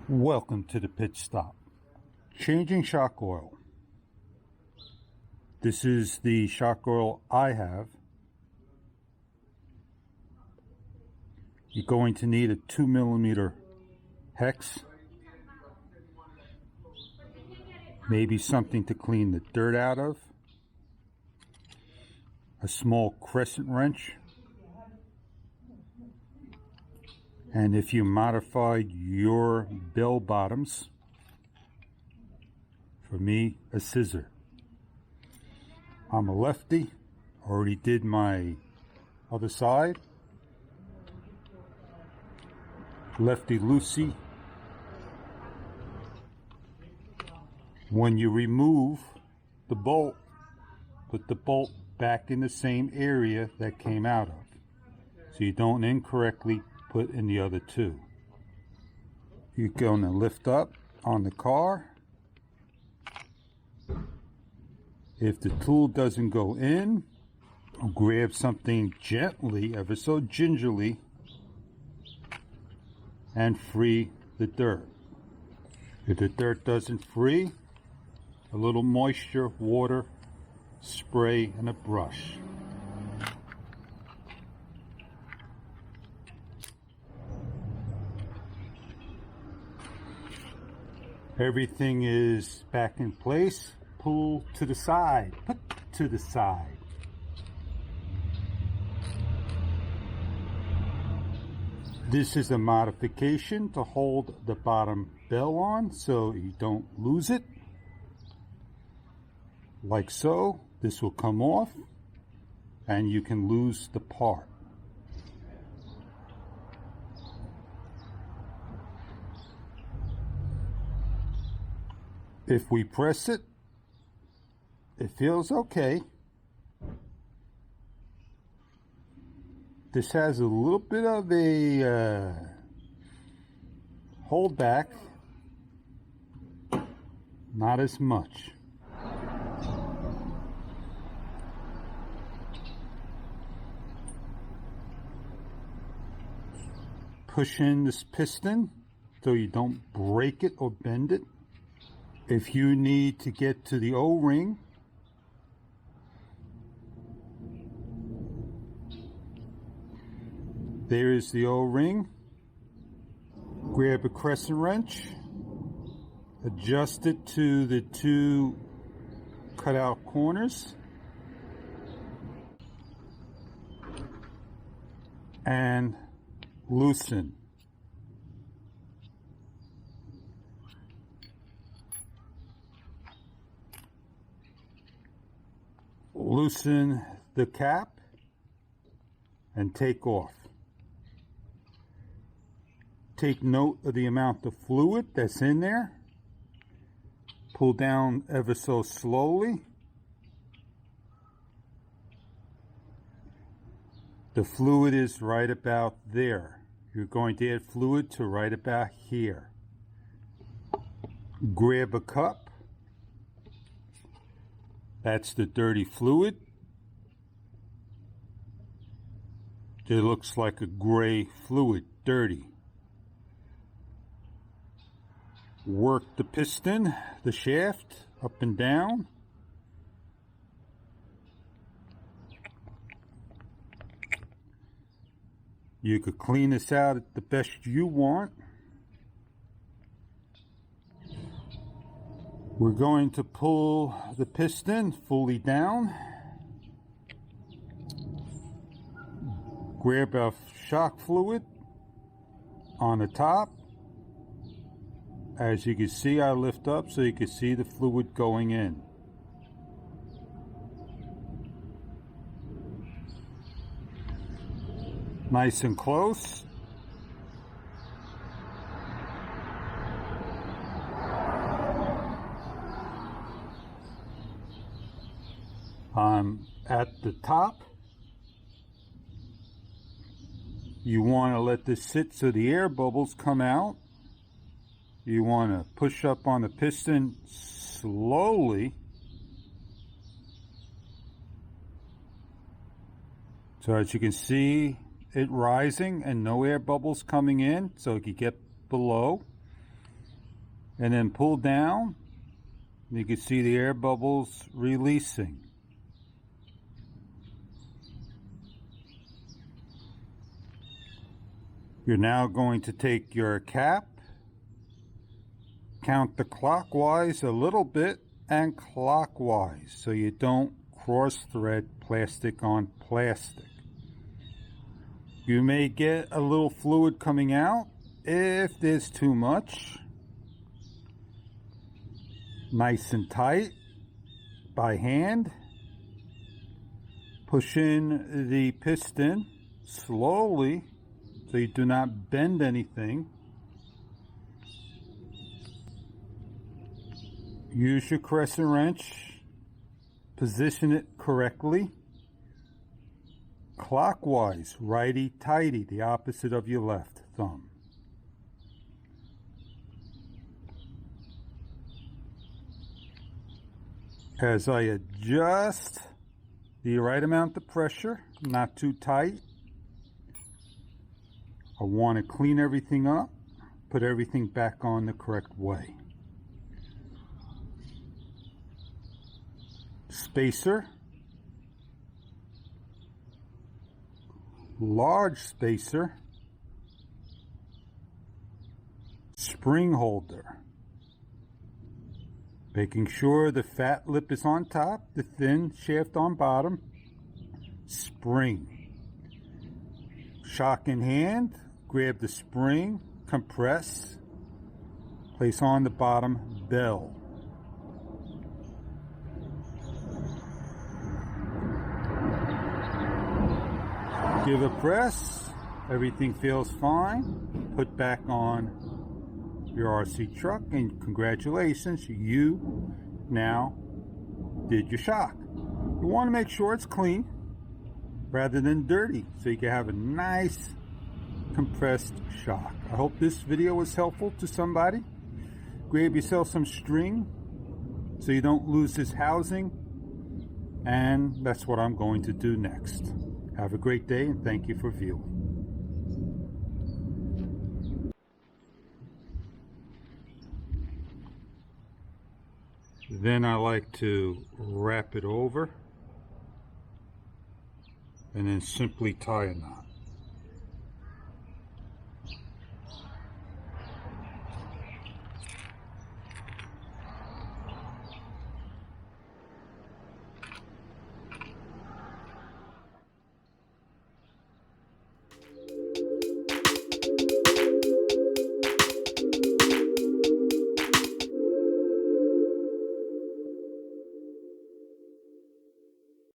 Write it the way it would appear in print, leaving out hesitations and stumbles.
Welcome to the pit stop. Changing shock oil. This is the shock oil I have. You're going to need a 2mm hex. Maybe something to clean the dirt out of. A small crescent wrench. And if you modified your bell bottoms, for me, a scissor. I'm a lefty, already did my other side. Lefty loosey. When you remove the bolt, put the bolt back in the same area that came out of, so you don't incorrectly put in the other two. You're going to lift up on the car. If the tool doesn't go in, grab something gently, ever so gingerly, and free the dirt. If the dirt doesn't free, a little moisture, water, spray, and a brush. Everything is back in place. Pull to the side. Put to the side. This is a modification to hold the bottom bell on so you don't lose it. Like so. This will come off and you can lose the part. If we press it, it feels okay. This has a little bit of a hold back, not as much. Push in this piston so you don't break it or bend it. If you need to get to the O-ring, there is the O-ring. Grab a crescent wrench, adjust it to the two cutout corners, and loosen. Loosen the cap and take off. Take note of the amount of fluid that's in there. Pull down ever so slowly. The fluid is right about there. You're going to add fluid to right about here. Grab a cup. That's the dirty fluid. It looks like a gray fluid, dirty. Work the piston, the shaft, up and down. You could clean this out the best you want. We're going to pull the piston fully down. Grab our shock fluid on the top. As you can see, I lift up so you can see the fluid going in. Nice and close. I'm at the top. You want to let this sit so the air bubbles come out. You want to push up on the piston slowly. So as you can see, it rising and no air bubbles coming in, so it can get below. and then pull down. You can see the air bubbles releasing. You're now going to take your cap, count the clockwise a little bit and clockwise so you don't cross thread plastic on plastic. You may get a little fluid coming out if there's too much. Nice and tight by hand. Push in the piston slowly so you do not bend anything. Use your crescent wrench, position it correctly. Clockwise, righty-tighty, the opposite of your left thumb. As I adjust the right amount of pressure, not too tight, I want to clean everything up, put everything back on the correct way. Spacer, large spacer, spring holder, making sure the fat lip is on top, the thin shaft on bottom, spring, shock in hand, grab the spring, compress, place on the bottom bell. Give a press, everything feels fine, put back on your RC truck, and congratulations, you now did your shock. You want to make sure it's clean rather than dirty so you can have a nice compressed shock. I hope this video was helpful to somebody. Grab yourself some string so you don't lose this housing, and that's what I'm going to do next. Have a great day, and thank you for viewing. Then I like to wrap it over and then simply tie a knot.